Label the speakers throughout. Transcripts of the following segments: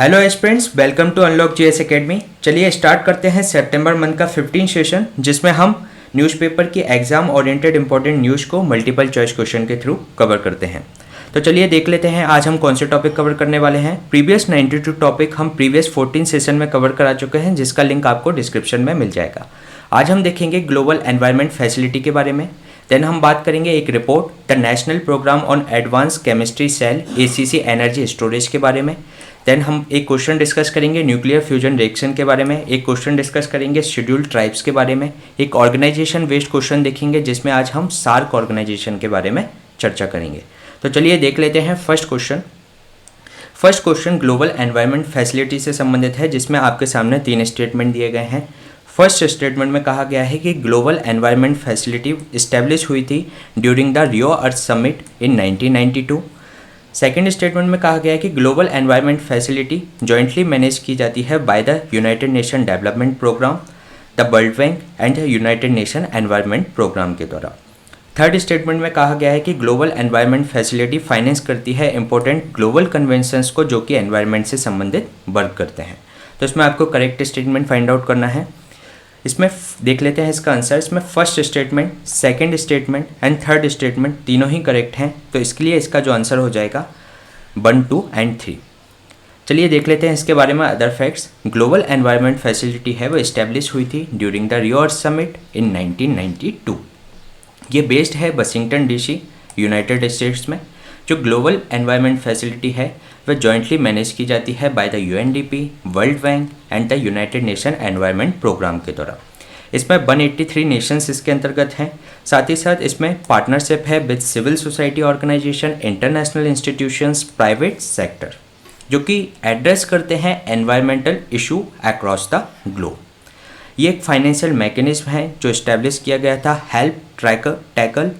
Speaker 1: Hello aspirants, welcome to Unlock GS Academy. चलिए start करते हैं सितंबर मंथ का 15 सेशन, जिसमें हम न्यूज़पेपर की एग्जाम ओरिएंटेड इंपॉर्टेंट न्यूज़ को मल्टीपल चॉइस क्वेश्चन के थ्रू कवर करते हैं। तो चलिए देख लेते हैं आज हम कौन से टॉपिक कवर करने वाले हैं। प्रीवियस 92 टॉपिक हम प्रीवियस 14 सेशन में कवर करा चुके हैं, जिसका लिंक आपको डिस्क्रिप्शन में मिल जाएगा। आज हम देखेंगे ग्लोबल एनवायरनमेंट फैसिलिटी के बारे में। देन हम बात करेंगे एक report the national programme on advance chemistry cell ACC energy storage के बारे में। देन हम एक क्वेश्चन डिस्कस करेंगे न्यूक्लियर फ्यूजन रिएक्शन के बारे में। एक क्वेश्चन डिस्कस करेंगे शेड्यूल्ड ट्राइब्स के बारे में। एक ऑर्गेनाइजेशन बेस्ड क्वेश्चन देखेंगे, जिसमें आज हम सार्क ऑर्गेनाइजेशन के बारे में चर्चा करेंगे। तो चलिए देख लेते हैं first question global environment facility से संबंधित है, जिसमें आपके सामने 3 स्टेटमेंट दिए गए हैं। फर्स्ट स्टेटमेंट में कहा गया है कि ग्लोबल एनवायरनमेंट फैसिलिटी इस्टेब्लिश हुई थी during the Rio Earth Summit in 1992। Second statement में कहा गया है कि global environment facility jointly manage की जाती है by the United Nation Development Programme, the World Bank and the United Nation Environment Programme के द्वारा। थर्ड स्टेटमेंट में कहा गया है कि ग्लोबल एनवायरनमेंट फैसिलिटी फाइनेंस करती है इंपॉर्टेंट ग्लोबल कन्वेंशंस को, जो कि एनवायरनमेंट से संबंधित वर्क करते हैं। तो इसमें आपको करेक्ट स्टेटमेंट फाइंड आउट करना है। इसमें देख लेते हैं इसका आंसर। इसमें first statement, second statement and third statement तीनों ही करेक्ट हैं, तो इसके लिए इसका जो आंसर हो जाएगा 1, 2 एंड 3। चलिए देख लेते हैं इसके बारे में other facts. Global environment facility है वो इस्टेब्लिश हुई थी during the Rio Earth Summit in 1992। ये बेस्ड है वाशिंगटन DC, यूनाइटेड स्टेट्स में। जो ग्लोबल एनवायरनमेंट फैसिलिटी है वह जॉइंटली मैनेज की जाती है by the UNDP, World Bank and the United Nation Environment Programme के द्वारा। इसमें 183 नेशंस इसके अंतर्गत हैं। साथ ही साथ इसमें पार्टनरशिप है with civil society organisation, international institutions, private sector, जो कि एड्रेस करते हैं environmental issue across the globe. ये एक फाइनेंशियल मैकेनिज्म है जो इस्टेब्लिश किया गया था help tackle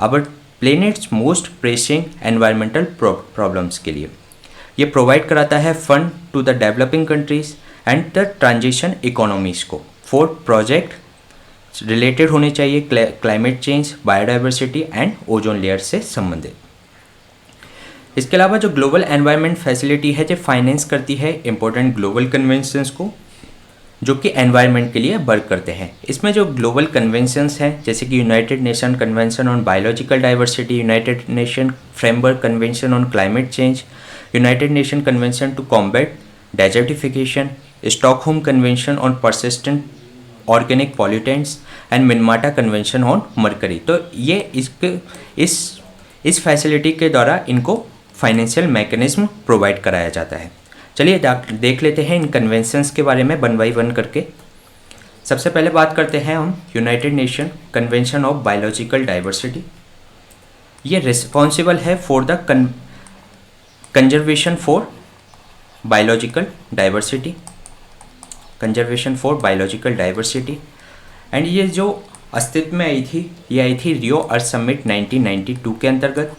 Speaker 1: our planet's most pressing environmental problems के लिए। ये प्रोवाइड कराता है fund to the developing countries and the transition economies को। 4 प्रोजेक्ट रिलेटेड होने चाहिए climate change, biodiversity and ozone layer से संबंधित। इसके अलावा जो ग्लोबल एनवायरनमेंट फैसिलिटी है जो फाइनेंस करती है इंपॉर्टेंट ग्लोबल कन्वेंशंस को, जो कि एनवायरनमेंट के लिए वर्क करते हैं। इसमें जो ग्लोबल कन्वेंशंस हैं, जैसे कि United Nation Convention on Biological Diversity, United Nation Framework Convention on Climate Change, United Nation Convention to combat desertification, Stockholm Convention on persistent organic pollutants and Minamata Convention on mercury. तो ये इस facility के द्वारा इनको financial mechanism provide कराया जाता है। चलिए देख लेते हैं इन कन्वेंशंस के बारे में 1 by 1 करके। सबसे पहले बात करते हैं हम United Nation convention of biological diversity. ये रिस्पॉन्सिबल है for the conservation for biological diversity, and ये जो अस्तित्व में आई थी, ये आई थी रियो अर्थ समिट 1992 के अंतर्गत।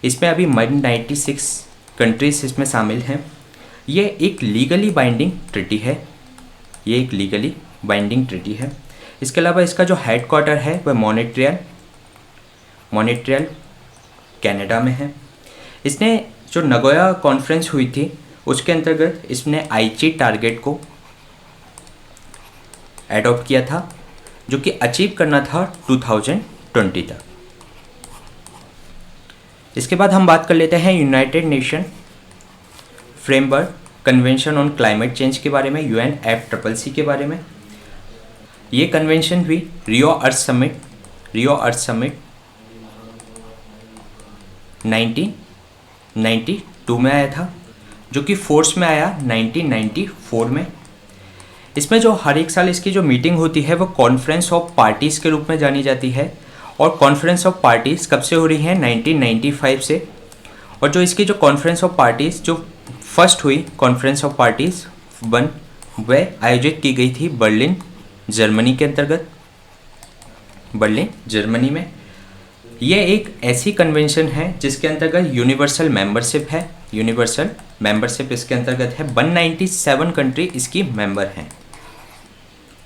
Speaker 1: इसमें अभी 196 कंट्रीज इसमें शामिल हैं। ये एक लीगली बाइंडिंग ट्रीटी है। इसके अलावा इसका जो हेडक्वार्टर है वह मॉन्ट्रियल कनाडा में है। इसने जो नगोया कॉन्फ्रेंस हुई थी उसके अंतर्गत इसने आईची टारगेट को एडॉप्ट किया था, जो कि अचीव करना था 2020 तक। इसके बाद हम बात कर लेते हैं United Nation Framework Convention on Climate change के बारे में, UNFCCC के बारे में। ये कन्वेंशन हुई रियो अर्थ समिट 1992 में आया था, जो कि फोर्स में आया 1994 में। इसमें जो हर एक साल इसकी जो मीटिंग होती है वो कॉन्फ्रेंस ऑफ पार्टीज़ के रूप में जानी जाती है। और कॉन्फ्रेंस ऑफ पार्टीज़ कब से हो रही है? 1995 से। और जो इसकी जो कॉन्फ्रेंस ऑफ पार्टीज़ जो फर्स्ट हुई कॉन्फ्रेंस ऑफ पार्टीज़ 1 वह आयोजित की गई थी बर्लिन जर्मनी के अंतर्गत, बर्लिन जर्मनी में। ये एक ऐसी कन्वेंशन है जिसके अंतर्गत यूनिवर्सल मेंबरशिप इसके अंतर्गत है। 197 कंट्री इसकी मेंबर हैं।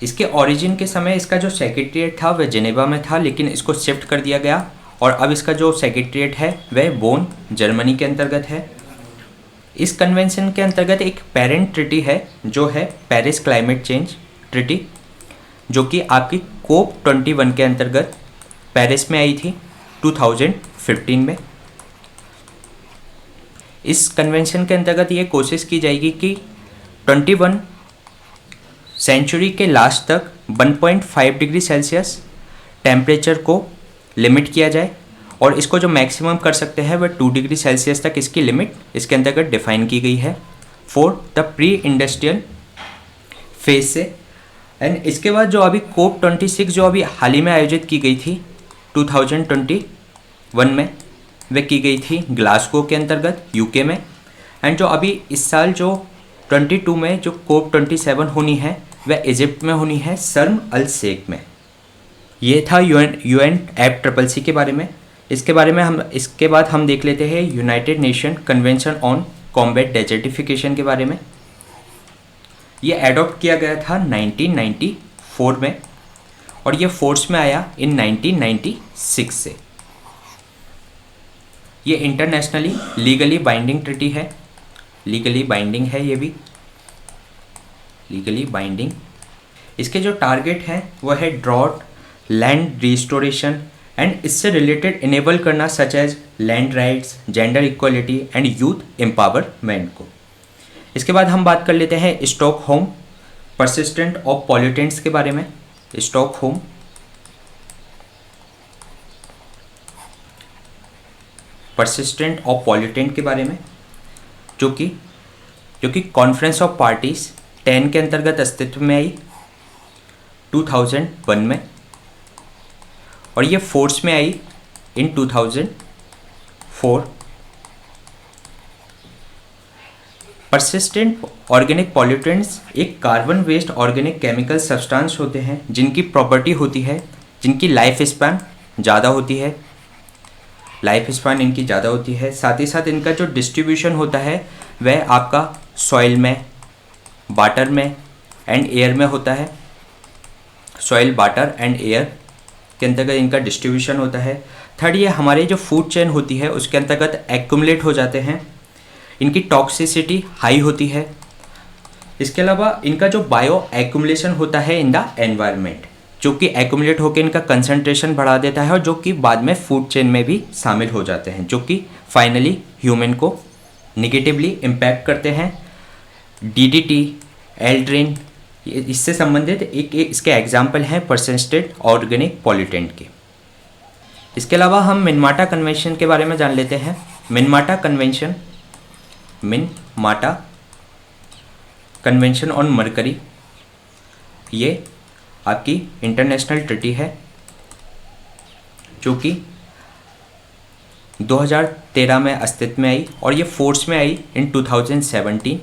Speaker 1: इसके ओरिजिन के समय इसका जो सेक्रेटरीट था वह जेनेवा में था, लेकिन इसको शिफ्ट कर दिया गया और अब इसका जो सेक्रेटरीट है वह बोन जर्मनी के अंतर्गत है। इस कन्वेंशन के अंतर्गत एक पेरेंट ट्रिटी है जो है पेरिस क्लाइमेट चेंज ट्रिटी, जो कि आपकी COP21 के अंतर्गत पेरिस में आई थी 2015 में। इस कन्वेंशन के अंतर्गत ये कोशिश की जाएगी कि 21 सेंचुरी के लास्ट तक 1.5 डिग्री सेल्सियस टेम्परेचर को लिमिट किया जाए, और इसको जो मैक्सिमम कर सकते हैं वह 2 डिग्री सेल्सियस तक इसकी लिमिट इसके अंतर्गत डिफाइन की गई है for the pre industrial phase से। एंड इसके बाद जो अभी COP26 जो अभी हाल ही में आयोजित की गई थी 2021 में, वह की गई थी ग्लासगो के अंतर्गत यूके में। एंड जो अभी इस साल जो 22 में जो COP27 होनी है वह इजिप्ट में होनी है, शर्म अल शेख में। ये था UN FCCC के बारे में। इसके बाद हम देख लेते हैं United Nation Convention on combat desertification के बारे में। ये एडॉप्ट किया गया था 1994 में, और ये फोर्स में आया इन 1996 से। ये इंटरनेशनली लीगली बाइंडिंग ट्रिटी है, लीगली बाइंडिंग है, ये भी लीगली बाइंडिंग। इसके जो टारगेट हैं वो है ड्रॉट, लैंड रिस्टोरेशन एंड इससे रिलेटेड इनेबल करना such as land rights, gender equality and youth empowerment को। इसके बाद हम बात कर लेते हैं स्टॉकहोम परसिस्टेंट ऑफ पॉल्यूटेंट्स के बारे में। स्टॉकहोम परसिस्टेंट ऑफ पॉल्यूटेंट के बारे में, जो कि कॉन्फ्रेंस ऑफ पार्टीज 10 के अंतर्गत अस्तित्व में आई 2001 में, और ये फोर्स में आई इन 2004। परसिस्टेंट ऑर्गेनिक पॉल्यूटेंट्स एक carbon based organic chemical substance होते हैं जिनकी प्रॉपर्टी होती है, जिनकी लाइफ स्पैन ज़्यादा होती है, साथ ही साथ इनका जो डिस्ट्रीब्यूशन होता है वह आपका सॉइल में, वाटर में एंड एयर में होता है। सॉइल, वाटर एंड एयर के अंतर्गत इनका डिस्ट्रीब्यूशन होता है। थर्ड, ये हमारे जो फूड चेन होती है उसके अंतर्गत एक्यूमुलेट हो जाते हैं। इनकी टॉक्सिसिटी हाई होती है। इसके अलावा इनका जो बायो एक्यूमुलेशन होता है इन द एनवायरनमेंट, जो कि एक्यूमुलेट होकर इनका कंसंट्रेशन बढ़ा देता है, और जो कि बाद में फूड चेन में भी शामिल हो जाते हैं, जो कि फाइनली ह्यूमन को निगेटिवली इम्पैक्ट करते हैं। DDT, एल्ड्रिन, इससे संबंधित एक इसके एग्जाम्पल हैं परसिस्टेंट ऑर्गेनिक पॉल्यूटेंट के। इसके अलावा हम मिनमाटा कन्वेंशन के बारे में जान लेते हैं। मिनमाटा कन्वेंशन ऑन मरकरी, ये आपकी इंटरनेशनल ट्रिटी है जो कि 2013 में अस्तित्व में आई, और ये फोर्स में आई इन 2017।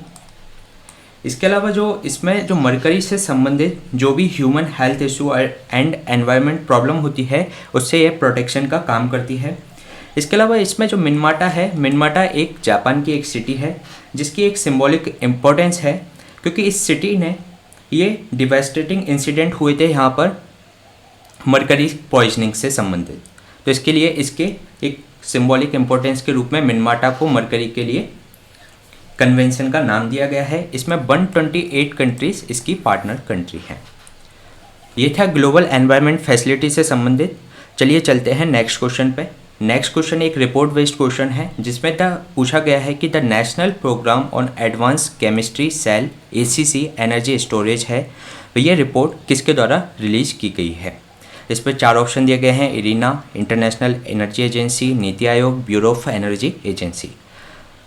Speaker 1: इसके अलावा जो इसमें जो मरकरी से संबंधित जो भी human health issue and environment problem होती है उससे ये प्रोटेक्शन का काम करती है। इसके अलावा इसमें जो मिनमाटा है, मिनमाटा एक जापान की एक सिटी है जिसकी एक सिंबॉलिक इम्पोर्टेंस है, क्योंकि इस सिटी ने ये डिवास्टेटिंग इंसिडेंट हुए थे यहाँ पर मरकरी पॉइजनिंग से संबंधित, तो इसके लिए इसके एक सिंबॉलिक इम्पोर्टेंस के रूप में मिनमाटा को मरकरी के लिए कन्वेंशन का नाम दिया गया है। इसमें 128 कंट्रीज इसकी पार्टनर कंट्री हैं। ये था ग्लोबल एनवायरनमेंट फैसिलिटी से संबंधित। चलिए चलते हैं नेक्स्ट क्वेश्चन पे। नेक्स्ट क्वेश्चन एक रिपोर्ट बेस्ड क्वेश्चन है जिसमें पूछा गया है कि the national programme on advance chemistry cell ACC energy storage है, तो ये रिपोर्ट किसके द्वारा रिलीज की गई है। इस पर 4 ऑप्शन दिए गए हैं, Irina, international energy agency, NITI Aayog, bureau of energy agency.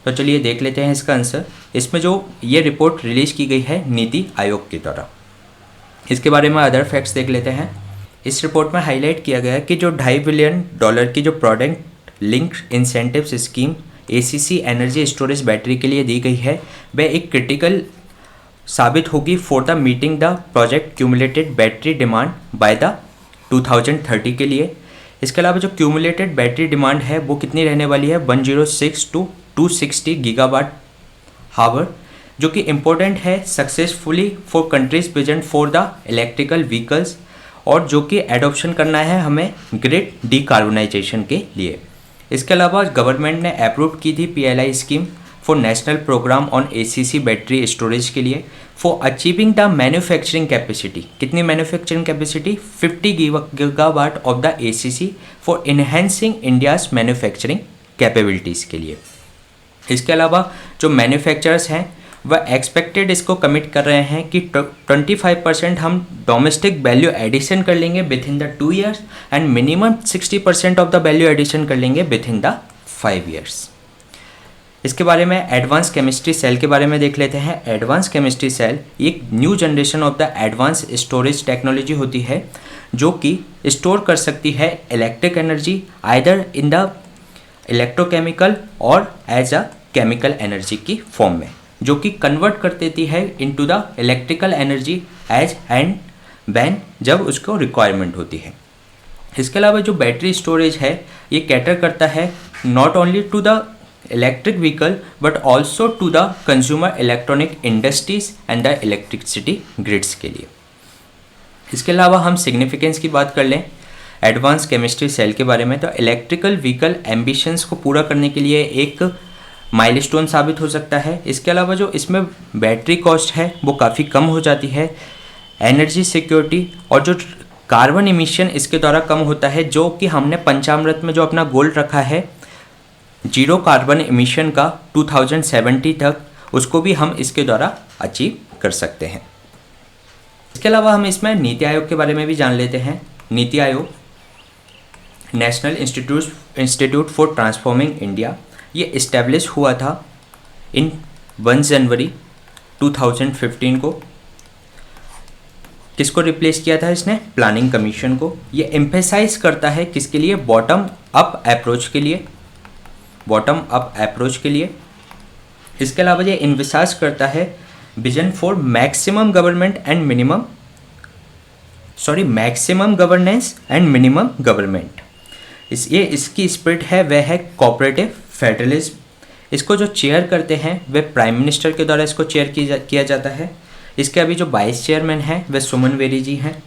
Speaker 1: तो चलिए देख लेते हैं इसका आंसर। इसमें जो ये रिपोर्ट रिलीज की गई है नीति आयोग के द्वारा। इसके बारे में अदर फैक्ट्स देख लेते हैं। इस रिपोर्ट में हाईलाइट किया गया है कि जो $2.5 बिलियन की जो product link incentives scheme ACC energy storage battery के लिए दी गई है, वह एक क्रिटिकल साबित होगी for the meeting the project cumulated battery demand by the 2030 के लिए। इसके अलावा जो क्यूमुलेटेड बैटरी डिमांड है वो कितनी रहने वाली है, 106 to 260 गीगावाट हावर, जो कि इम्पोर्टेंट है successfully for countries present for the electrical vehicles, और जो कि एडॉप्शन करना है हमें ग्रिड डिकार्बोनाइजेशन के लिए। इसके अलावा गवर्नमेंट ने अप्रूव की थी PLI scheme for national programme on ACC battery storage के लिए for achieving the manufacturing capacity. कितनी manufacturing capacity? 50 gigawatt of the ACC for enhancing India's manufacturing capabilities के लिए। इसके अलावा जो मैन्युफैक्चरर्स हैं वह एक्सपेक्टेड इसको कमिट कर रहे हैं कि 25% हम डोमेस्टिक वैल्यू एडिशन कर लेंगे with in the 2 years and minimum 60% of the value addition कर लेंगे विद इन द 5 ईयर्स। इसके बारे में एडवांस केमिस्ट्री सेल के बारे में देख लेते हैं। एडवांस केमिस्ट्री सेल एक new generation of the advance storage technology होती है जो कि स्टोर कर सकती है electric energy either in the electrochemical और एज अ केमिकल एनर्जी की फॉर्म में, जो कि कन्वर्ट कर देती है into the electrical energy as and when जब उसको रिक्वायरमेंट होती है। इसके अलावा जो बैटरी स्टोरेज है ये कैटर करता है not only to the electric vehicle but also to the consumer electronic industries and the electricity grids के लिए। इसके अलावा हम सिग्निफिकेंस की बात कर लें एडवांस केमिस्ट्री सेल के बारे में, तो इलेक्ट्रिकल व्हीकल एम्बिशंस को पूरा करने के लिए एक माइलस्टोन साबित हो सकता है। इसके अलावा जो इसमें बैटरी कॉस्ट है वो काफ़ी कम हो जाती है, एनर्जी सिक्योरिटी और जो कार्बन इमिशन इसके द्वारा कम होता है, जो कि हमने पंचामृत में जो अपना गोल रखा है 0 कार्बन इमिशन का 2070 तक, उसको भी हम इसके द्वारा अचीव कर सकते हैं। इसके अलावा हम इसमें नीति आयोग के बारे में भी जान लेते हैं। NITI Aayog national institute for transforming India, ये इस्टेब्लिश हुआ था इन 1 जनवरी 2015 को। किसको रिप्लेस किया था इसने? प्लानिंग कमीशन को। ये एम्फेसाइज करता है किसके लिए? बॉटम अप अप्रोच के लिए, बॉटम अप अप्रोच के लिए। इसके अलावा ये इन्विसाज करता है vision for maximum governance and minimum government. इसकी स्पिरिट है वह है कोऑपरेटिव फेडरलिज्म। इसको जो चेयर करते हैं वे प्राइम मिनिस्टर के द्वारा इसको चेयर किया जाता है। इसके अभी जो वाइस चेयरमैन हैं वे सुमन वेरी जी हैं।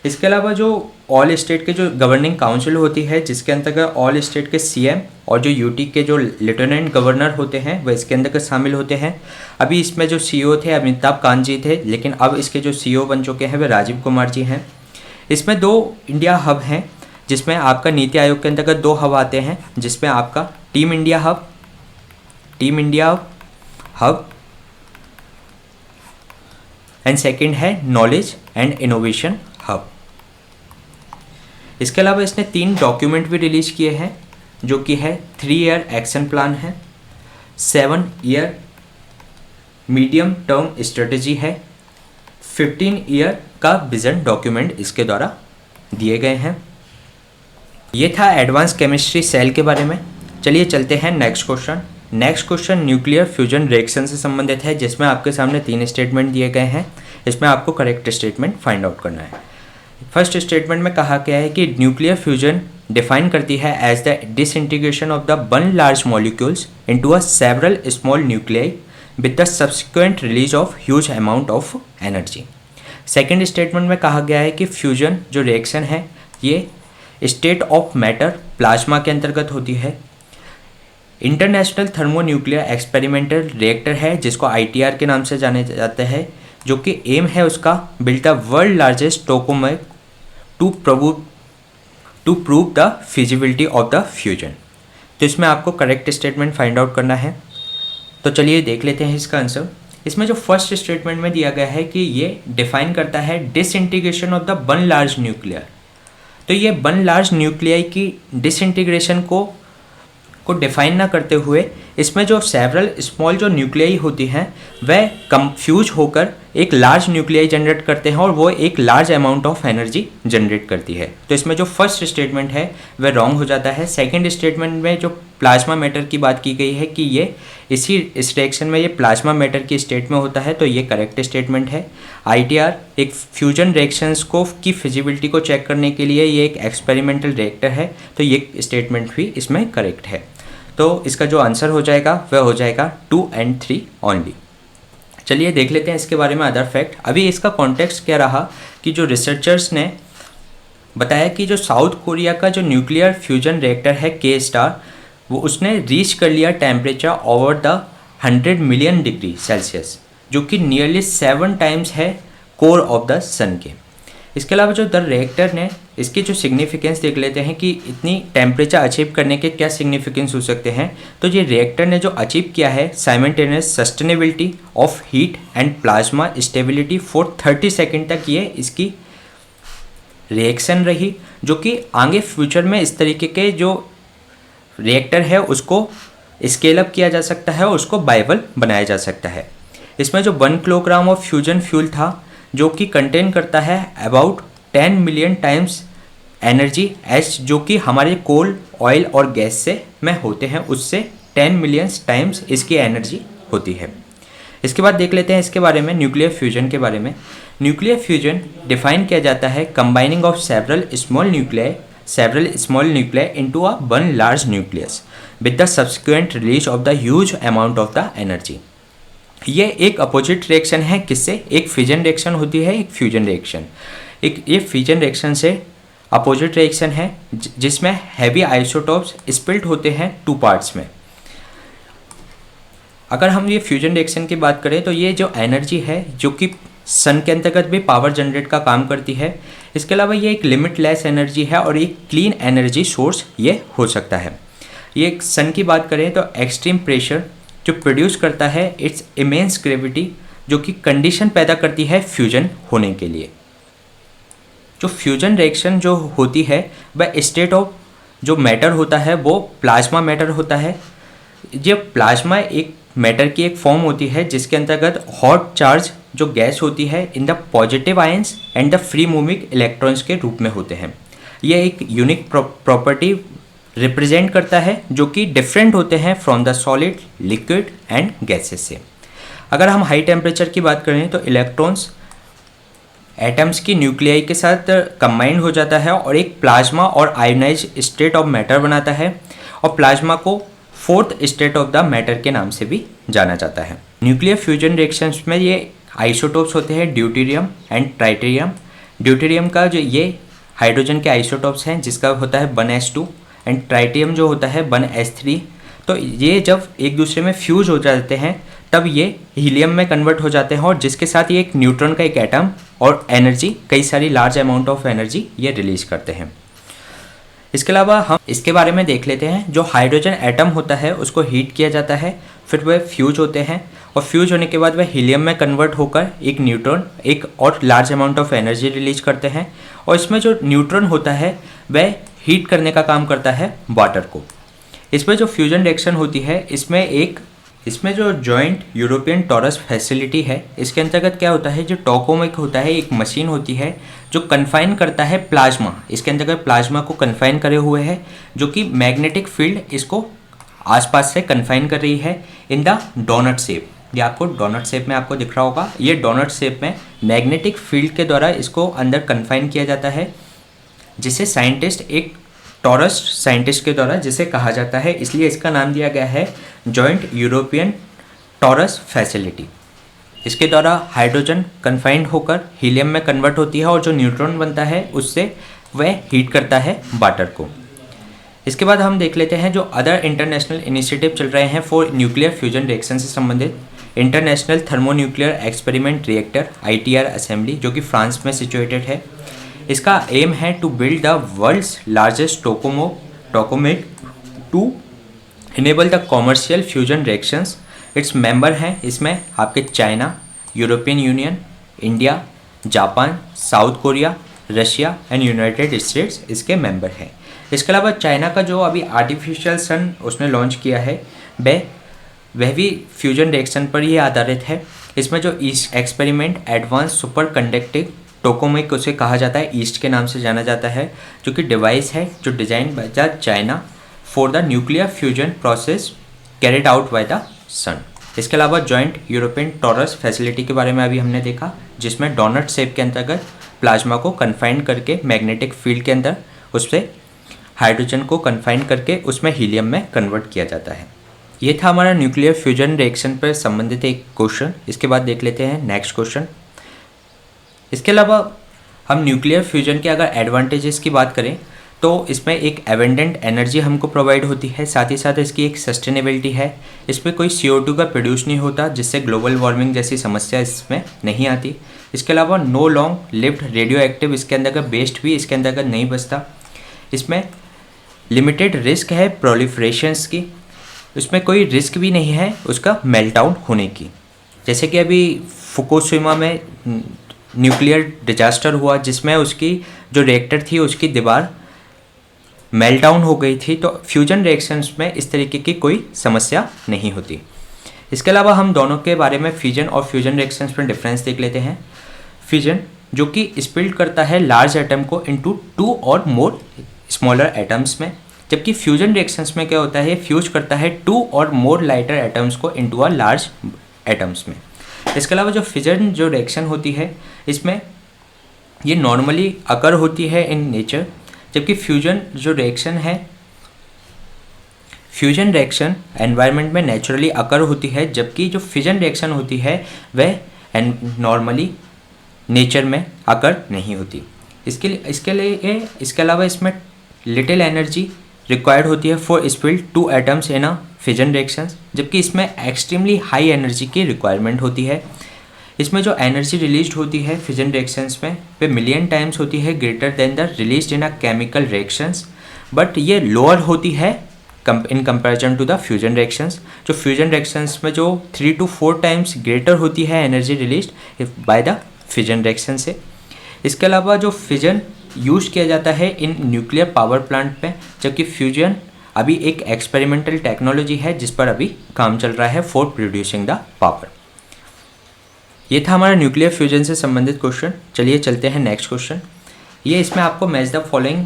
Speaker 1: इसके अलावा जो ऑल स्टेट के जो गवर्निंग काउंसिल होती है जिसके अंतर्गत ऑल स्टेट के CM और जो UT के जो लेफ्टिनेंट गवर्नर होते हैं वह इसके अंतर्गत शामिल होते हैं। अभी इसमें जो CEO थे अमिताभ कांत जी थे, लेकिन अब इसके जो CEO बन चुके हैं वे राजीव कुमार जी हैं। इसमें 2 इंडिया हब हैं जिसमें आपका नीति आयोग के अंतर्गत 2 हब आते हैं, जिसमें आपका team India hub and second है नॉलेज एंड इनोवेशन हब। इसके अलावा इसने 3 डॉक्यूमेंट भी रिलीज किए हैं जो कि है 3 ईयर एक्शन प्लान है, 7 ईयर मीडियम टर्म स्ट्रेटजी है, 15 ईयर का विजन डॉक्यूमेंट इसके द्वारा दिए गए हैं। ये था एडवांस केमिस्ट्री सेल के बारे में। चलिए चलते हैं next question. Next question nuclear fusion reaction से संबंधित है, जिसमें आपके सामने 3 स्टेटमेंट दिए गए हैं। इसमें आपको करेक्ट स्टेटमेंट फाइंड आउट करना है। फर्स्ट स्टेटमेंट में कहा गया है कि न्यूक्लियर फ्यूजन डिफाइन करती है as the disintegration of the one large molecules into a several small nuclei with the subsequent release of huge amount of energy. Second statement में कहा गया है कि फ्यूजन जो रिएक्शन है ये स्टेट ऑफ मैटर प्लाज्मा के अंतर्गत होती है। इंटरनेशनल थर्मोन्यूक्लियर एक्सपेरिमेंटल रिएक्टर है जिसको ITR के नाम से जाने जाते हैं, जो कि एम है उसका build the world largest tokamak to prove the feasibility of the fusion. तो इसमें आपको करेक्ट स्टेटमेंट फाइंड आउट करना है। तो चलिए देख लेते हैं इसका आंसर। इसमें जो फर्स्ट स्टेटमेंट में दिया गया है कि ये डिफाइन करता है disintegration of the one large nuclear. तो ये वन लार्ज न्यूक्लियाई की डिसइंटीग्रेशन को डिफाइन ना करते हुए इसमें जो सेवरल स्मॉल जो न्यूक्लियाई होती हैं वह कंफ्यूज होकर एक लार्ज न्यूक्लियाई जनरेट करते हैं और वो एक large amount of energy generate करती है। तो इसमें जो फर्स्ट स्टेटमेंट है वह रॉन्ग हो जाता है। सेकंड स्टेटमेंट में जो प्लाज्मा मैटर की बात की गई है कि ये इस रिएक्शन में ये प्लाज्मा मैटर की स्टेट में होता है, तो ये करेक्ट स्टेटमेंट है। ITR एक फ्यूजन रिएक्शंस की फिजिबिलिटी को चेक करने के लिए ये एक एक्सपेरिमेंटल रिएक्टर है, तो ये स्टेटमेंट भी इसमें करेक्ट है। तो इसका जो आंसर हो जाएगा वह हो जाएगा 2 and 3 ओनली। चलिए देख लेते हैं इसके बारे में अदर फैक्ट। अभी इसका कॉन्टेक्स्ट क्या रहा कि जो रिसर्चर्स ने बताया कि जो साउथ कोरिया का जो न्यूक्लियर फ्यूजन रिएक्टर है K-STAR, वो उसने रीच कर लिया temperature over the 100 million degree Celsius, जो कि नियरली 7 टाइम्स है कोर ऑफ द सन के। इसके अलावा जो द रिएक्टर ने इसके जो सिग्निफिकेंस देख लेते हैं कि इतनी टेम्परेचर अचीव करने के क्या सिग्निफिकेंस हो सकते हैं। तो ये रिएक्टर ने जो अचीव किया है simultaneous sustainability of heat and plasma stability for 30 second तक ये इसकी रिएक्शन रही, जो कि आगे फ्यूचर में इस तरीके के जो रिएक्टर है उसको स्केल अप किया जा सकता है और उसको वायबल बनाया जा सकता है। इसमें जो 1 किलोग्राम ऑफ फ्यूजन फ्यूल था जो कि कंटेन करता है about 10 million times energy H, जो कि हमारे कोल ऑयल और गैस से में होते हैं उससे 10 मिलियन टाइम्स इसकी एनर्जी होती है। इसके बाद देख लेते हैं इसके बारे में न्यूक्लियर फ्यूजन के बारे में। न्यूक्लियर फ्यूजन डिफाइन किया जाता है combining of several small nuclei into a one large nucleus with the subsequent release of the huge amount of the energy. ये एक अपोजिट रिएक्शन है, किससे? एक फिजन रिएक्शन होती है, एक फ्यूजन रिएक्शन। ये फ्यूजन रिएक्शन से अपोजिट रिएक्शन है जिसमें हैवी आइसोटोप्स स्प्लिट होते हैं 2 पार्ट्स में। अगर हम ये फ्यूजन रिएक्शन की बात करें तो ये जो एनर्जी है जो कि सन के अंतर्गत भी पावर जनरेट का काम करती है। इसके अलावा ये एक लिमिटलेस एनर्जी है और एक क्लीन एनर्जी सोर्स ये हो सकता है। ये सन की बात करें तो एक्सट्रीम प्रेशर जो प्रोड्यूस करता है इट्स इमेंस ग्रेविटी, जो कि कंडीशन पैदा करती है फ्यूजन होने के लिए। जो फ्यूजन रिएक्शन जो होती है वह स्टेट ऑफ जो मैटर होता है वो प्लाज्मा मैटर होता है। ये प्लाज्मा एक मैटर की एक फॉर्म होती है जिसके अंतर्गत हॉट चार्ज जो गैस होती है in the positive ions and the free moving electrons के रूप में होते हैं। यह एक यूनिक प्रॉपर्टी रिप्रेजेंट करता है जो कि डिफरेंट होते हैं from the solid, liquid and gases से। अगर हम हाई टेम्परेचर की बात करें तो इलेक्ट्रॉन्स एटम्स की न्यूक्लियाई के साथ कंबाइंड हो जाता है और एक प्लाज्मा और आयोनाइज स्टेट ऑफ मैटर बनाता है, और प्लाज्मा को 4th state of the matter के नाम से भी जाना जाता है। न्यूक्लियर फ्यूजन रिएक्शंस में ये आइसोटोप्स होते हैं ड्यूटेरियम एंड ट्राइटेरियम। ड्यूटेरियम का जो ये हाइड्रोजन के आइसोटोप्स हैं जिसका होता है 1s2 एंड ट्राइटियम जो होता है 1s3। तो ये जब एक दूसरे में फ्यूज हो जाते हैं तब ये हीलियम में कन्वर्ट हो जाते हैं और जिसके साथ ये एक न्यूट्रॉन का एक एटम और एनर्जी, कई सारी लार्ज अमाउंट ऑफ एनर्जी ये रिलीज करते हैं। इसके अलावा हम इसके बारे में देख लेते हैं। जो हाइड्रोजन एटम होता है उसको हीट किया जाता है, फिर वह फ्यूज होते हैं और फ्यूज होने के बाद वह हीलियम में कन्वर्ट होकर एक न्यूट्रॉन एक और large amount of energy release करते हैं, और इसमें जो न्यूट्रॉन होता है वह हीट करने का काम करता है वाटर को। इसमें जो फ्यूजन रिएक्शन होती है इसमें जो जॉइंट यूरोपियन टॉरस फैसिलिटी है इसके अंतर्गत क्या होता है, जो टोकामेक होता है एक मशीन होती है जो कन्फाइन करता है प्लाज्मा। इसके अंतर्गत प्लाज्मा को कन्फाइन करे हुए है जो कि मैग्नेटिक फील्ड इसको आसपास से कन्फाइन कर रही है इन द डोनट शेप। ये आपको डोनट शेप में आपको दिख रहा होगा। ये डोनट शेप में मैग्नेटिक फील्ड के द्वारा इसको अंदर कन्फाइन किया जाता है, जिसे साइंटिस्ट एक टॉरस साइंटिस्ट के द्वारा जिसे कहा जाता है, इसलिए इसका नाम दिया गया है जॉइंट यूरोपियन टॉरस फैसिलिटी। इसके द्वारा हाइड्रोजन कन्फाइंड होकर हीलियम में कन्वर्ट होती है और जो न्यूट्रॉन बनता है उससे वह हीट करता है वाटर को। इसके बाद हम देख लेते हैं जो अदर इंटरनेशनल इनिशिएटिव चल रहे हैं फॉर न्यूक्लियर फ्यूजन रिएक्शन से संबंधित। International thermonuclear experiment reactor ITR assembly जो कि फ्रांस में सिचुएटेड है। इसका एम है to build the world's largest tokamak to enable the commercial fusion reactions. It's member हैं इसमें आपके China, European Union, India, Japan, South Korea, Russia and United States इसके मेंबर हैं। इसके अलावा चाइना का जो अभी आर्टिफिशियल सन उसने लॉन्च किया है वह भी फ्यूजन रिएक्शन पर ही आधारित है। इसमें जो EAST experiment advance super conductive tokamak उसे कहा जाता है, ईस्ट के नाम से जाना जाता है, जो कि डिवाइस है जो design by the China for the nuclear fusion process carried out by the sun. इसके अलावा जॉइंट यूरोपियन टॉरस फैसिलिटी के बारे में अभी हमने देखा, जिसमें डोनट शेप के अंतर्गत प्लाज्मा को कन्फाइन करके मैग्नेटिक फील्ड के अंदर उससे हाइड्रोजन को कन्फाइन करके उसमें हीलियम में कन्वर्ट किया जाता है। ये था हमारा न्यूक्लियर फ्यूजन रिएक्शन पर संबंधित एक क्वेश्चन। इसके बाद देख लेते हैं नेक्स्ट क्वेश्चन। इसके अलावा हम न्यूक्लियर फ्यूजन के अगर एडवांटेजेस की बात करें तो इसमें एक एवेंडेंट एनर्जी हमको प्रोवाइड होती है, साथ ही साथ इसकी एक सस्टेनेबिलिटी है, इसमें कोई CO2 का प्रोड्यूस नहीं होता, जिससे ग्लोबल वार्मिंग जैसी समस्या इसमें नहीं आती। इसके अलावा no long lived radioactive इसके अंदर का वेस्ट भी इसके अंदर का नहीं बचता। इसमें लिमिटेड रिस्क है प्रोलिफरेशंस की, उसमें कोई रिस्क भी नहीं है उसका मेल्ट डाउन होने की। जैसे कि अभी फुकुशिमा में न्यूक्लियर डिजास्टर हुआ जिसमें उसकी जो रिएक्टर थी उसकी दीवार मेल्ट डाउन हो गई थी, तो फ्यूजन रिएक्शंस में इस तरीके की कोई समस्या नहीं होती। इसके अलावा हम दोनों के बारे में फिजन और फ्यूजन रिएक्शंस में डिफरेंस देख लेते हैं। फिजन जो कि स्प्लिट करता है लार्ज एटम को इनटू 2 और मोर स्मॉलर एटम्स में, जबकि फ्यूजन रिएक्शंस में क्या होता है, फ्यूज करता है 2 और मोर लाइटर एटम्स को इनटू अ लार्ज एटम्स में। इसके अलावा जो फिजन जो रिएक्शन होती है इसमें ये नॉर्मली अकर होती है इन नेचर, जबकि फ्यूजन जो रिएक्शन है, फ्यूजन रिएक्शन एनवायरनमेंट में नेचुरली अकर होती है, जबकि जो फिजन रिएक्शन होती है वह नॉर्मली नेचर में अकर नहीं होती। इसके अलावा इसमें लिटिल एनर्जी रिक्वायर्ड होती है for split 2 atoms in a fission reactions, जबकि इसमें एक्सट्रीमली हाई एनर्जी की रिक्वायरमेंट होती है। इसमें जो एनर्जी रिलीज होती है फिजन रिएक्शंस में वे मिलियन टाइम्स होती है greater than the released in a chemical reactions, but ये लोअर होती है in comparison to the fusion reactions. जो फ्यूजन रिएक्शंस में जो 3 to 4 टाइम्स ग्रेटर होती है energy released by the fission reaction से। इसके अलावा जो फिजन यूज किया जाता है इन न्यूक्लियर पावर प्लांट में, जबकि फ्यूजन अभी एक एक्सपेरिमेंटल टेक्नोलॉजी है जिस पर अभी काम चल रहा है फॉर प्रोड्यूसिंग द पावर। ये था हमारा न्यूक्लियर फ्यूजन से संबंधित क्वेश्चन। चलिए चलते हैं नेक्स्ट क्वेश्चन। ये इसमें आपको मैच द फॉलोइंग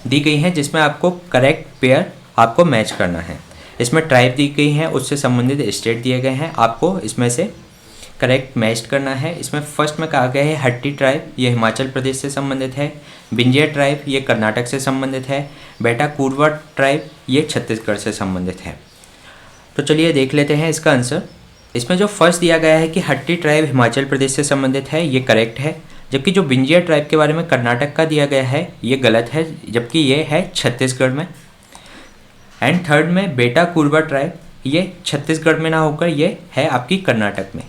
Speaker 1: दी गई है जिसमें आपको करेक्ट पेयर आपको मैच करना है। इसमें ट्राइब दी गई है, उससे संबंधित स्टेट दिए गए हैं, आपको इसमें से करेक्ट मैच करना है। इसमें फर्स्ट में कहा गया है हट्टी ट्राइब, ये हिमाचल प्रदेश से संबंधित है। बिंजिया ट्राइब ये कर्नाटक से संबंधित है। बेटा कुरवा ट्राइब ये छत्तीसगढ़ से संबंधित है। तो चलिए देख लेते हैं इसका आंसर। इसमें जो फर्स्ट दिया गया है कि हट्टी ट्राइब हिमाचल प्रदेश से संबंधित है, ये करेक्ट है, जबकि जो बिंजिया ट्राइब के बारे में कर्नाटक का दिया गया है ये गलत है, जबकि ये है छत्तीसगढ़ में। एंड थर्ड में बेटा कुरवा ट्राइब ये छत्तीसगढ़ में ना होकर ये है आपकी कर्नाटक में।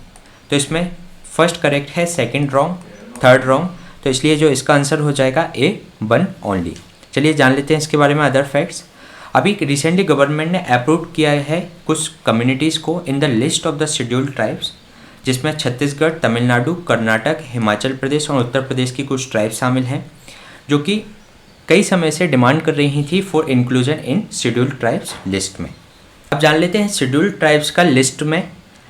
Speaker 1: तो इसमें फर्स्ट करेक्ट है, सेकंड रॉन्ग, थर्ड रॉन्ग, तो इसलिए जो इसका आंसर हो जाएगा A1 ओनली। चलिए जान लेते हैं इसके बारे में अदर फैक्ट्स। अभी रिसेंटली गवर्नमेंट ने अप्रूव किया है कुछ कम्युनिटीज़ को in the list of the scheduled tribes, जिसमें छत्तीसगढ़, तमिलनाडु, कर्नाटक, हिमाचल प्रदेश और उत्तर प्रदेश की कुछ ट्राइब्स शामिल हैं, जो कि कई समय से डिमांड कर रही थी for inclusion in scheduled tribes list में। अब जान लेते हैं शेड्यूल्ड ट्राइब्स का लिस्ट में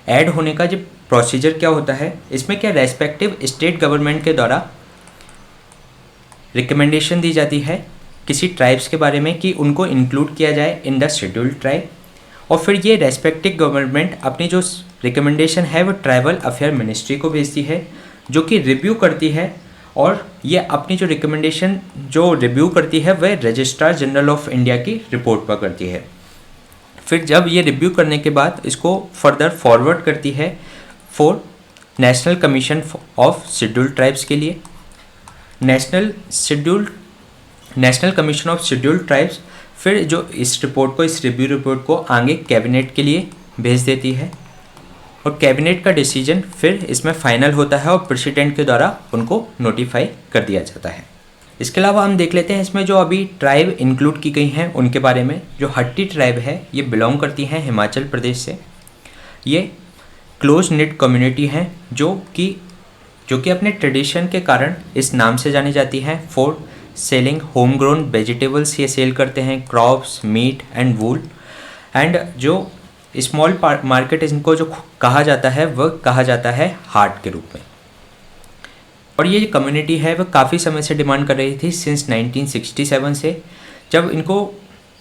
Speaker 1: ऐड होने का जो प्रोसीजर क्या होता है। इसमें क्या रेस्पेक्टिव स्टेट गवर्नमेंट के द्वारा रिकमेंडेशन दी जाती है किसी ट्राइब्स के बारे में कि उनको इंक्लूड किया जाए इन द शेड्यूल्ड ट्राइब, और फिर ये रेस्पेक्टिव गवर्नमेंट अपनी जो रिकमेंडेशन है वो ट्राइबल अफेयर मिनिस्ट्री को भेजती है, जो कि रिव्यू करती है, और ये अपनी जो रिकमेंडेशन जो रिव्यू करती है वह रजिस्ट्रार जनरल ऑफ इंडिया की रिपोर्ट पर करती है। फिर जब ये रिव्यू करने के बाद इसको फर्दर फॉरवर्ड करती है for national commission of scheduled tribes के लिए। National commission of scheduled tribes फिर जो इस रिपोर्ट को, इस रिव्यू रिपोर्ट को आगे कैबिनेट के लिए भेज देती है, और कैबिनेट का डिसीजन फिर इसमें फाइनल होता है और प्रेसिडेंट के द्वारा उनको नोटिफाई कर दिया जाता है। इसके अलावा हम देख लेते हैं इसमें जो अभी ट्राइब इंक्लूड की गई हैं उनके बारे में। जो हट्टी ट्राइब है ये बिलोंग करती हैं हिमाचल प्रदेश से। ये क्लोज निट कम्युनिटी हैं जो कि अपने ट्रेडिशन के कारण इस नाम से जानी जाती हैं। For selling home grown vegetables ये सेल करते हैं, crops, meat and wool, and जो स्मॉल मार्केट इनको जो कहा जाता है वह कहा जाता है हाट के रूप में। और ये कम्युनिटी है वह काफ़ी समय से डिमांड कर रही थी सिंस 1967 से। जब इनको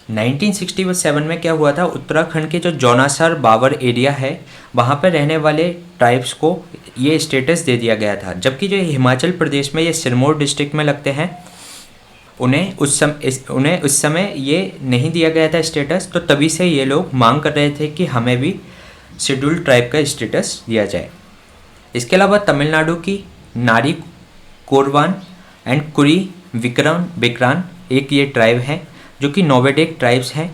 Speaker 1: 1967 में क्या हुआ था, उत्तराखंड के जो जौनासर बावर एरिया है वहाँ पर रहने वाले ट्राइब्स को ये स्टेटस दे दिया गया था, जबकि जो हिमाचल प्रदेश में ये सिरमौर डिस्ट्रिक्ट में लगते हैं उन्हें उस समय ये नहीं दिया गया था स्टेटस। तो तभी से ये लोग मांग कर रहे थे कि हमें भी शेड्यूल्ड ट्राइब का स्टेटस दिया जाए। इसके अलावा तमिलनाडु की नारी कोरवान एंड कुरी विक्रान एक ये ट्राइब है जो कि नोवेडिक ट्राइब्स हैं।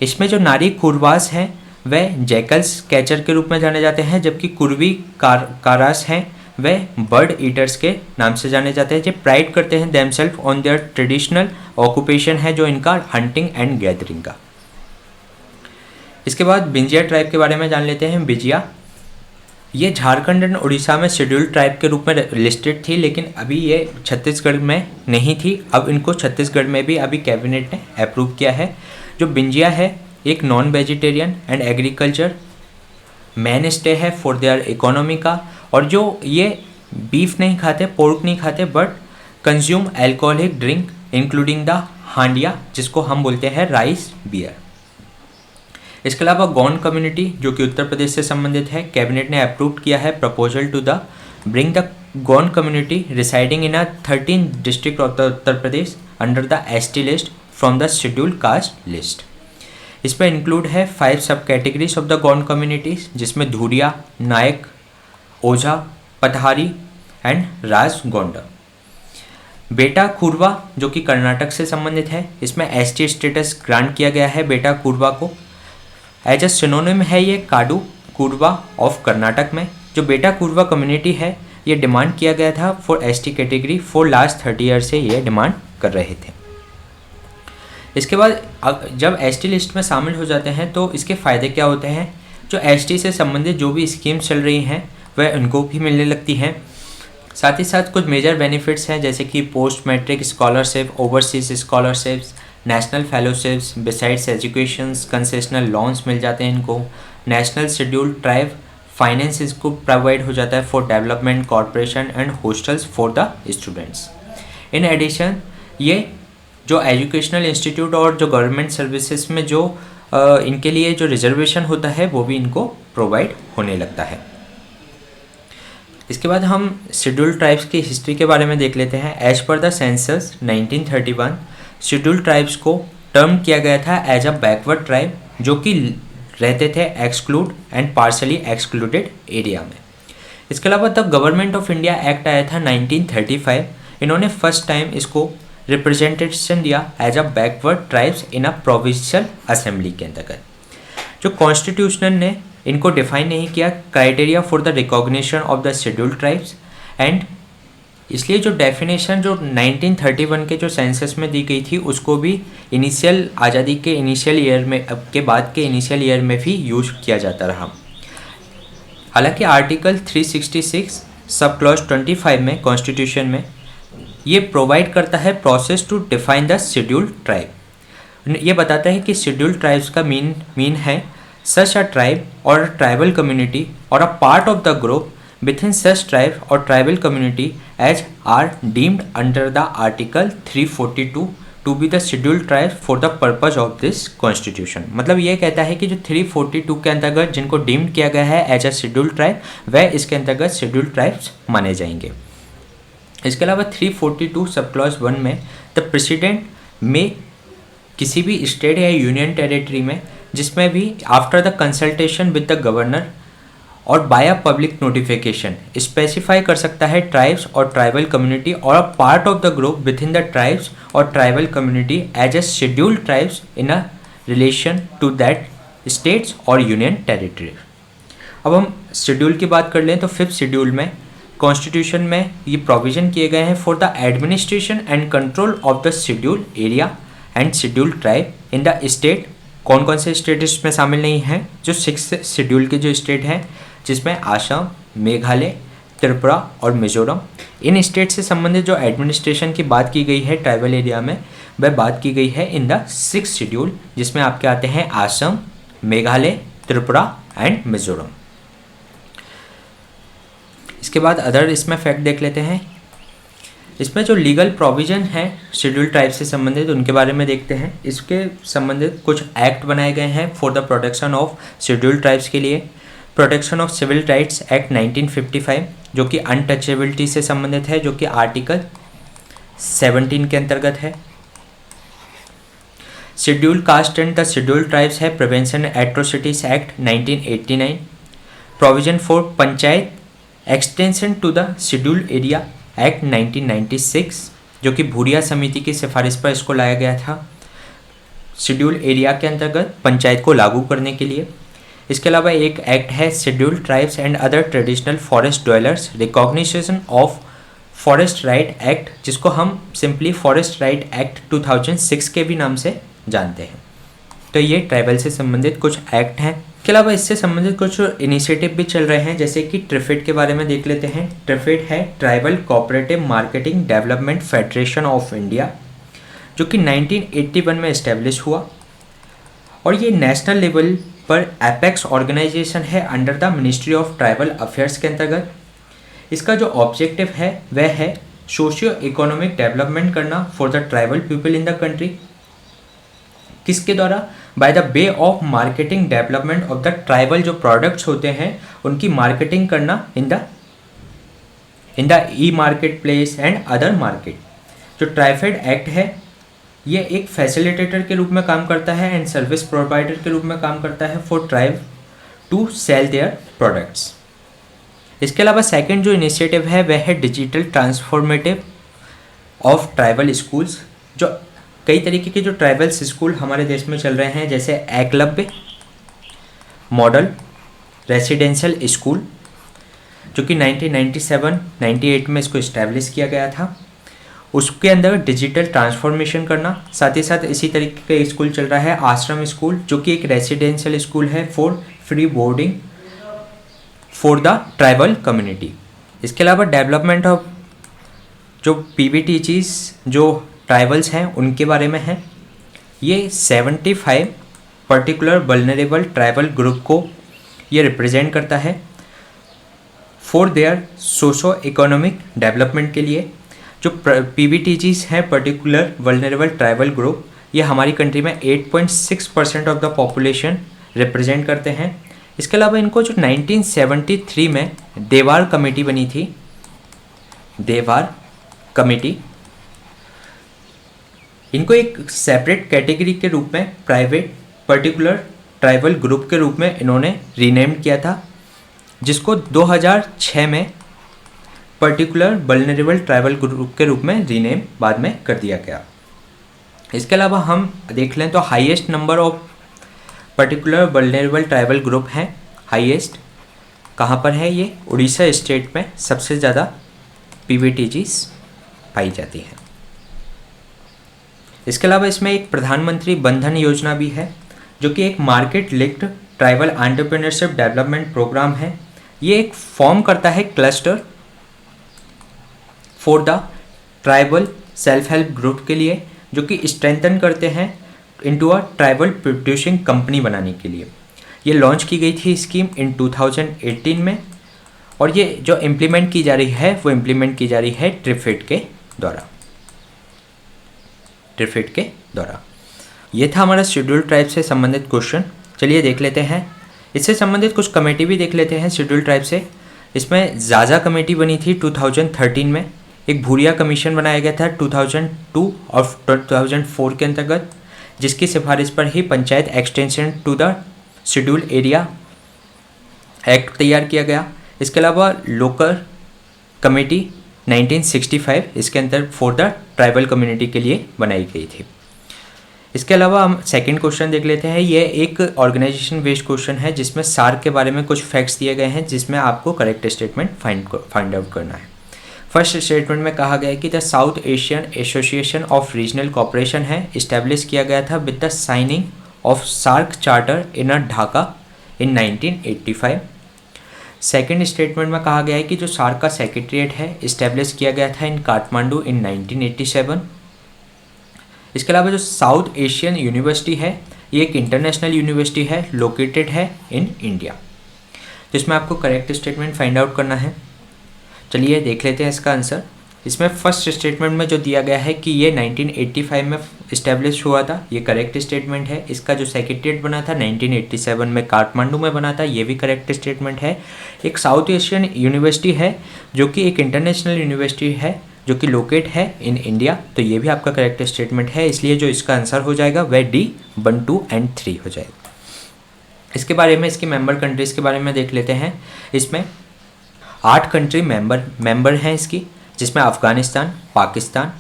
Speaker 1: इसमें जो नारी कुरवास हैं वह जैकल्स कैचर के रूप में जाने जाते हैं, जबकि कुर्वी कारास हैं वह बर्ड ईटर्स के नाम से जाने जाते हैं। जो प्राइड करते हैं themselves on their traditional occupation है जो इनका हंटिंग एंड गैदरिंग का। इसके बाद बिंजिया ट्राइब के बारे में जान लेते हैं। बिजिया ये झारखंड एंड उड़ीसा में शेड्यूल ट्राइब के रूप में लिस्टेड थी, लेकिन अभी ये छत्तीसगढ़ में नहीं थी। अब इनको छत्तीसगढ़ में भी अभी कैबिनेट ने अप्रूव किया है। जो बिंजिया है एक non vegetarian and agriculture man stay है फॉर देयर इकोनॉमी का, और जो ये बीफ नहीं खाते, पोर्क नहीं खाते, but consume alcoholic drink including the Handia, जिसको हम बोलते हैं राइस बियर। इसके अलावा गौंड कम्युनिटी जो कि उत्तर प्रदेश से संबंधित है, कैबिनेट ने अप्रूव किया है proposal to the bring the Gond community residing in 13 district of the Uttar Pradesh under the ST list from the schedule caste list. इस पर इंक्लूड है 5 sub categories of the Gond communities, जिसमें धूरिया, नायक, ओझा, पटहारी एंड राज गोंडा। बेटा कुरवा जो कि कर्नाटक से संबंधित है, इसमें एसटी स्टेटस ग्रांट किया गया है बेटा कुरवा को। एज अ सिनोनिम है ये काडू कुरवा ऑफ कर्नाटक में। जो बेटा कुरवा कम्युनिटी है ये डिमांड किया गया था for ST category for last 30 year से ये डिमांड कर रहे थे। इसके बाद जब एसटी लिस्ट में शामिल हो जाते हैं तो इसके फ़ायदे क्या होते हैं। जो एसटी से संबंधित जो भी स्कीम्स चल रही हैं वह उनको भी मिलने लगती हैं। साथ ही साथ कुछ मेजर बेनिफिट्स हैं जैसे कि post matric scholarship, overseas scholarships, national fellowships, besides educations, concessional loans मिल जाते हैं इनको। नेशनल शेड्यूल ट्राइब फाइनेंस इसको प्रोवाइड हो जाता है for development corporation and hostels for the students. In addition ये जो एजुकेशनल इंस्टीट्यूट और जो गवर्नमेंट सर्विसेज में जो इनके लिए जो रिजर्वेशन होता है वो भी इनको प्रोवाइड होने लगता है। इसके बाद हम शेड्यूल ट्राइब्स की हिस्ट्री के बारे में देख लेते हैं। As per the census 1931 schedule tribes को टर्म किया गया था एज अ बैकवर्ड ट्राइब जो कि रहते थे exclude and partially excluded area में। इसके अलावा the government of India act आया था 1935। इन्होंने फर्स्ट टाइम इसको रिप्रेजेंटेशन दिया as a backward tribes in a provincial assembly के अंतर्गत। जो कॉन्स्टिट्यूशन ने इनको डिफाइन नहीं किया criteria for the recognition of the schedule tribes, and इसलिए जो डेफिनेशन जो 1931 के जो सेंसस में दी गई थी उसको भी इनिशियल आज़ादी के इनिशियल ईयर में के बाद के इनिशियल ईयर में भी यूज किया जाता रहा। हालांकि आर्टिकल 366 सब क्लॉज 25 में कॉन्स्टिट्यूशन में ये प्रोवाइड करता है process to define the schedule tribe. ये बताता है कि शेड्यूल ट्राइब्स का मीन है such a tribe or a tribal community or a part of the group within such tribe or tribal community as are deemed under the article 342 to be the scheduled tribes for the purpose of this constitution। मतलब ये कहता है कि जो 342 के अंतर्गत जिनको deemed किया गया है एज अ शेड्यूल ट्राइब वह इसके अंतर्गत शेड्यूल ट्राइब्स माने जाएंगे। इसके अलावा 342 सब क्लॉज 1 में द प्रेसिडेंट में किसी भी स्टेट या यूनियन टेरिटरी में जिसमें भी after the consultation with the governor और by a public notification specify कर सकता है ट्राइब्स और ट्राइबल कम्युनिटी और a part of the group with in the tribes और tribal community as a scheduled tribes in a relation to that states और union territory. अब हम schedule की बात कर लें तो 5th शेड्यूल में कॉन्स्टिट्यूशन में ये प्रोविजन किए गए हैं for the administration and control of the schedule area and schedule tribe in the state. कौन कौन से स्टेट इसमें शामिल नहीं हैं? जो 6th शेड्यूल के जो स्टेट हैं जिसमें आसाम, मेघालय, त्रिपुरा और मिजोरम, इन स्टेट से संबंधित जो एडमिनिस्ट्रेशन की बात की गई है ट्राइबल एरिया में वह बात की गई है इन द 6th शेड्यूल, जिसमें आपके आते हैं आसाम, मेघालय, त्रिपुरा एंड मिजोरम। इसके बाद अदर इसमें फैक्ट देख लेते हैं। इसमें जो लीगल प्रोविज़न है शेड्यूल ट्राइब से संबंधित उनके बारे में देखते हैं। इसके संबंधित कुछ एक्ट बनाए गए हैं for the protection of schedule tribes के लिए। Protection of civil rights act 1955 जो कि अनटचेबिलिटी से संबंधित है, जो कि आर्टिकल 17 के अंतर्गत है। Schedule caste and the schedule tribes है prevention atrocities act 1989। Provision for panchayat extension to the schedule area act 1996। जो कि भूरिया समिति की सिफारिश पर इसको लाया गया था शेड्यूल एरिया के अंतर्गत पंचायत को लागू करने के लिए। इसके अलावा एक एक्ट है scheduled tribes and other traditional forest dwellers recognition of forest right act, जिसको हम सिंपली फॉरेस्ट राइट एक्ट 2006 के भी नाम से जानते हैं। तो ये ट्राइबल से संबंधित कुछ एक्ट हैं। इसके अलावा इससे संबंधित कुछ इनिशिएटिव भी चल रहे हैं, जैसे कि ट्रिफेड के बारे में देख लेते हैं। ट्रिफेड है tribal cooperative marketing development federation of India, जो कि 1981 में इस्टेब्लिश हुआ और ये नेशनल लेवल पर एपेक्स ऑर्गेनाइजेशन है under the ministry of tribal affairs के अंतर्गत। इसका जो ऑब्जेक्टिव है वह है सोशियो इकोनॉमिक डेवलपमेंट करना for the tribal people in the country. किसके द्वारा? By the way of marketing development of the tribal जो प्रोडक्ट्स होते हैं उनकी मार्केटिंग करना in the E market place and other market. जो ट्राइफेड एक्ट है ये एक फैसिलिटेटर के रूप में काम करता है एंड सर्विस प्रोवाइडर के रूप में काम करता है for tribe to sell their products. इसके अलावा सेकंड जो इनिशिएटिव है वह है digital transformative of tribal schools. जो कई तरीके के जो ट्राइबल्स स्कूल हमारे देश में चल रहे हैं, जैसे एकलव्य मॉडल रेसिडेंशियल स्कूल, जो कि 1997-98 में इसको इस्टेब्लिश किया गया था। उसके अंदर डिजिटल ट्रांसफॉर्मेशन करना, साथ ही साथ इसी तरीके का स्कूल चल रहा है आश्रम स्कूल, जो कि एक रेसिडेंशियल स्कूल है for free boarding for the tribal community. इसके अलावा डेवलपमेंट ऑफ जो पीवीटीजीज जो ट्राइबल्स हैं उनके बारे में है। ये 75 पर्टिकुलर वल्नरेबल ट्राइबल ग्रुप को ये रिप्रेजेंट करता है for their socio economic development के लिए। जो पीवीटीजीज हैं पर्टिकुलर वल्नरेबल ट्राइबल ग्रुप, ये हमारी कंट्री में 8.6% ऑफ द पॉपुलेशन रिप्रेजेंट करते हैं। इसके अलावा इनको जो 1973 में देवार कमेटी बनी थी, देवार कमेटी, इनको एक सेपरेट कैटेगरी के रूप में प्राइवेट पर्टिकुलर ट्राइबल ग्रुप के रूप में इन्होंने रीनेम किया था, जिसको 2006 में पर्टिकुलर वल्नरेबल ट्राइबल ग्रुप के रूप में रीनेम बाद में कर दिया गया। इसके अलावा हम देख लें तो highest number of particular vulnerable tribal group हैं। हाईएस्ट कहाँ पर है? ये उड़ीसा स्टेट में सबसे ज़्यादा पीवीटीजीज पाई जाती हैं। इसके अलावा इसमें एक प्रधानमंत्री बंधन योजना भी है, जो कि एक market linked tribal entrepreneurship development program है। ये एक फॉर्म करता है cluster for the tribal self help group के लिए, जो कि स्ट्रेंथन करते हैं into a tribal producing company बनाने के लिए। ये लॉन्च की गई थी स्कीम इन 2018 में और ये जो इम्प्लीमेंट की जा रही है वो इम्प्लीमेंट की जा रही है ट्रिफेड के द्वारा। ट्रिफेड के द्वारा ये था हमारा शेड्यूल ट्राइब से संबंधित क्वेश्चन। चलिए देख लेते हैं, इससे संबंधित कुछ कमेटी भी देख लेते हैं शेड्यूल ट्राइब से। इसमें जाजा कमेटी बनी थी 2013 में। एक भूरिया कमीशन बनाया गया था 2002 और 2004 के अंतर्गत, जिसकी सिफारिश पर ही panchayat extension to the schedule area act तैयार किया गया। इसके अलावा लोकल कमेटी 1965 इसके अंदर फॉर द ट्राइबल कम्युनिटी के लिए बनाई गई थी। इसके अलावा हम सेकंड क्वेश्चन देख लेते हैं। ये एक ऑर्गेनाइजेशन बेस्ड क्वेश्चन है जिसमें सार्क के बारे में कुछ फैक्ट्स दिए गए हैं, जिसमें आपको करेक्ट स्टेटमेंट फाइंड आउट करना है। फर्स्ट स्टेटमेंट में कहा गया है कि the South Asian Association of Regional Cooperation है इस्टेब्लिश किया गया था with the signing of SAARC charter in Dhaka in 1985। Second statement में कहा गया है कि जो सार्क का सेक्रेटरीट है इस्टेब्लिश किया गया था इन काठमांडू इन 1987। इसके अलावा जो साउथ एशियन यूनिवर्सिटी है ये एक इंटरनेशनल यूनिवर्सिटी है, लोकेटेड है इन इंडिया। तो इसमें आपको करेक्ट स्टेटमेंट फाइंड आउट करना है। चलिए देख लेते हैं इसका आंसर। इसमें फर्स्ट स्टेटमेंट में जो दिया गया है कि ये 1985 में इस्टेब्लिश हुआ था, ये करेक्ट स्टेटमेंट है। इसका जो सेक्रेटरीट बना था 1987 में काठमांडू में बना था, ये भी करेक्ट स्टेटमेंट है। एक साउथ एशियन यूनिवर्सिटी है जो कि एक इंटरनेशनल यूनिवर्सिटी है जो कि लोकेट है इन इंडिया, तो ये भी आपका करेक्ट स्टेटमेंट है। इसलिए जो इसका आंसर हो जाएगा वह D 1, 2 एंड 3 हो जाएगा। इसके बारे में, इसकी मेंबर कंट्रीज़ के बारे में देख लेते हैं। इसमें 8 कंट्री मेंबर हैं इसकी, जिसमें अफ़गानिस्तान, पाकिस्तान,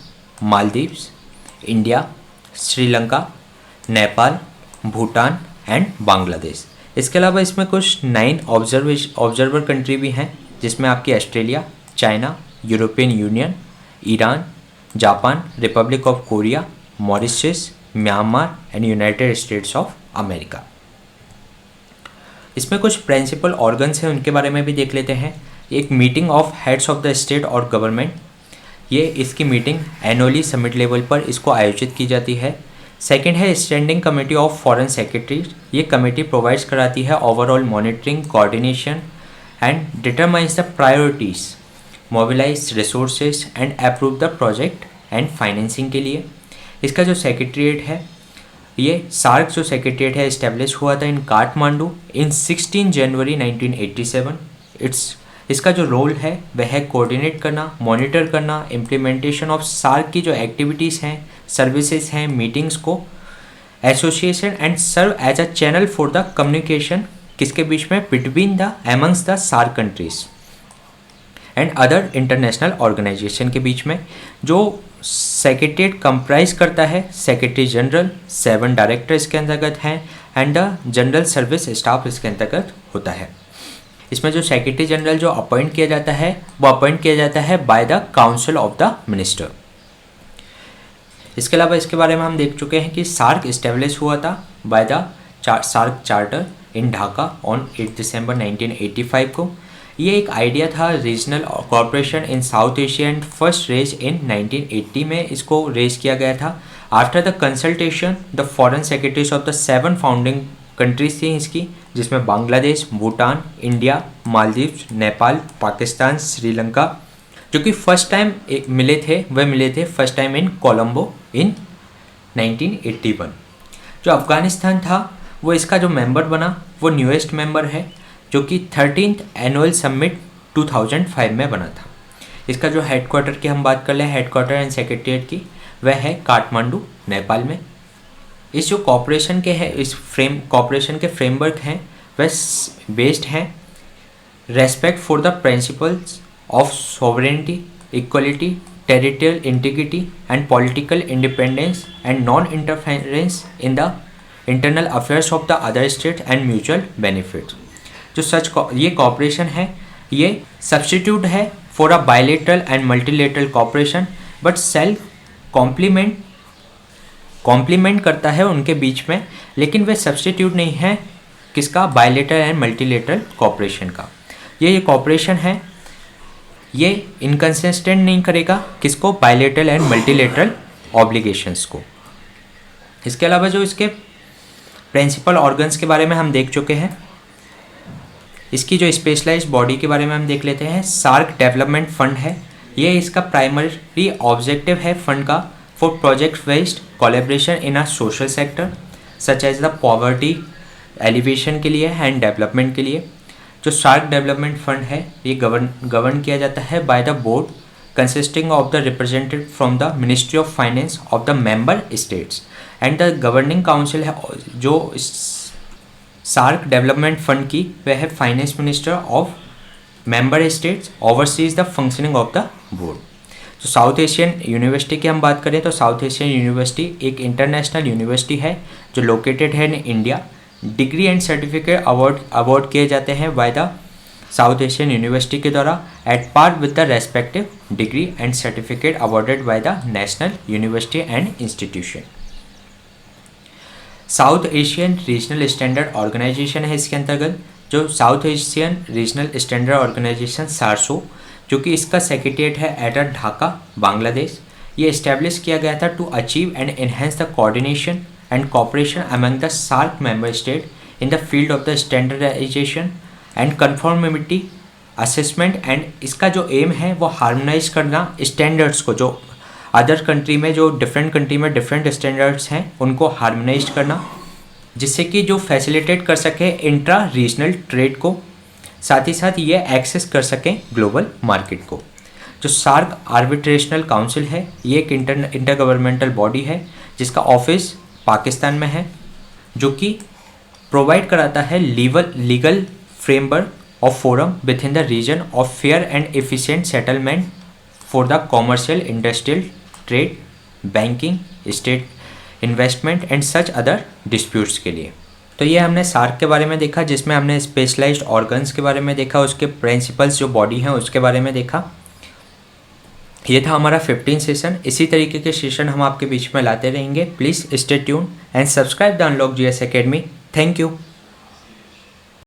Speaker 1: मालदीव्स, इंडिया, श्रीलंका, नेपाल, भूटान एंड बांग्लादेश। इसके अलावा इसमें कुछ 9 ऑब्जर्वर कंट्री भी हैं, जिसमें आपकी Australia, China, European union, Iran, Japan, Republic of Korea, Mauritius, Myanmar and United states of America. इसमें कुछ प्रिंसिपल ऑर्गन्स हैं, उनके बारे में भी देख लेते हैं। एक meeting of heads of the state और गवर्नमेंट, ये इसकी मीटिंग एनुअली समिट लेवल पर इसको आयोजित की जाती है। सेकंड है standing committee of foreign secretary, ये कमेटी प्रोवाइड्स कराती है overall monitoring, coordination and determines the priorities, mobilize resources and approve the project and financing के लिए। इसका जो सेक्रेटरीट है, ये सार्क जो सेक्रेटरीट है इस्टेब्लिश हुआ था इन काठमांडू इन 16 जनवरी 1987। इसका जो रोल है वह है कोऑर्डिनेट करना, मॉनिटर करना, इम्प्लीमेंटेशन ऑफ सार्क की जो एक्टिविटीज़ हैं, सर्विसेज हैं, मीटिंग्स को, association and serve as a channel for the communication किसके बीच में, between the amongst the SAARC countries and other international organization के बीच में। जो सेक्रेटरीट कंप्राइज करता है सेक्रेटरी जनरल, 7 डायरेक्टर इसके अंतर्गत हैं and the general service staff इसके अंतर्गत होता है। इसमें जो सेक्रेटरी जनरल जो अपॉइंट किया जाता है वो अपॉइंट किया जाता है by the council of the minister. इसके अलावा इसके बारे में हम देख चुके हैं कि सार्क इस्टेब्लिश हुआ था by the SAARC charter in Dhaka on 8 December 1985 को। ये एक आइडिया था regional corporation in South Asia and first raise in 1980 में इसको रेज किया गया था। After the consultation the foreign secretaries of the 7 founding countries थी इसकी, जिसमें बांग्लादेश, भूटान, इंडिया, मालदीव्स, नेपाल, पाकिस्तान, श्रीलंका, जो कि फर्स्ट टाइम मिले थे first time in Colombo in 1981। जो अफ़गानिस्तान था वो इसका जो मेंबर बना वो न्यूएस्ट मेंबर है, जो कि 13th एनुअल समिट 2005 में बना था। इसका जो हेडक्वार्टर की हम बात कर लें, हेडक्वार्टर एंड सेक्रेटरीट की, वह है काठमांडू, नेपाल में। इस जो कॉपरेशन के है, इस कॉपरेशन के फ्रेमवर्क हैं वह बेस्ड हैं respect for the principles of sovereignty, equality, territorial integrity and political independence and non interference in the internal affairs of the other state and mutual benefit. जो ये कॉपरेशन है ये सब्स्टिट्यूट है for a bilateral and multilateral cooperation, but self complement करता है उनके बीच में, लेकिन वे सब्स्टिट्यूट नहीं है किसका, बायलेटरल एंड मल्टीलेटरल कॉपरेशन का। ये कॉपरेशन है ये इनकंसिस्टेंट नहीं करेगा किसको, बायलेटरल एंड मल्टीलेटरल ऑब्लिगेशंस को। इसके अलावा जो इसके प्रिंसिपल ऑर्गन्स के बारे में हम देख चुके हैं, इसकी जो स्पेशलाइज्ड बॉडी के बारे में हम देख लेते हैं। सार्क डेवलपमेंट फंड है, ये इसका प्राइमरी ऑब्जेक्टिव है फंड का for project based collaboration in a social sector such as the poverty alleviation के लिए एंड डेवलपमेंट के लिए। जो सार्क डेवलपमेंट फंड है ये गवर्न किया जाता है by the board consisting of the representative from the ministry of finance of the member states and the governing council है जो सार्क डेवलपमेंट फंड की वह है finance minister of member states overseas the functioning of the board. तो south Asian university की हम बात करें तो साउथ एशियन यूनिवर्सिटी एक इंटरनेशनल यूनिवर्सिटी है जो लोकेटेड है in India. Degree and certificate award किए जाते हैं by the South Asian University के द्वारा at par with the respective degree and certificate awarded by the national university and institution. South Asian regional standard organization है इसके अंतर्गत, जो South Asian regional standard organization SARSO, जो कि इसका secretariat है एट ढाका, बांग्लादेश। ये इस्टेब्लिश किया गया था to achieve and enhance the coordination and cooperation among the SAARC member state in the field of the standardization and conformity assessment. And इसका जो एम है वो हार्मोनाइज करना स्टैंडर्ड्स को, जो अदर कंट्री में जो डिफरेंट कंट्री में डिफरेंट स्टैंडर्ड्स हैं उनको हार्मोनाइज करना, जिससे कि जो फैसिलिटेट कर सके इंट्रा रीजनल ट्रेड को, साथ ही साथ ये एक्सेस कर सकें ग्लोबल मार्केट को। जो सार्क आर्बिट्रेशनल काउंसिल है ये एक इंटर गवर्नमेंटल बॉडी है जिसका ऑफिस पाकिस्तान में है, जो कि प्रोवाइड कराता है legal framework of forum with in the region of fair and efficient settlement for the commercial industrial trade banking, state investment and such other disputes के लिए। तो ये हमने सार्क के बारे में देखा, जिसमें हमने स्पेशलाइज्ड ऑर्गन्स के बारे में देखा, उसके प्रिंसिपल्स जो बॉडी हैं उसके बारे में देखा। ये था हमारा 15 सेशन। इसी तरीके के सेशन हम आपके बीच में लाते रहेंगे। Please stay tune and subscribe the unlock GS academy. Thank you.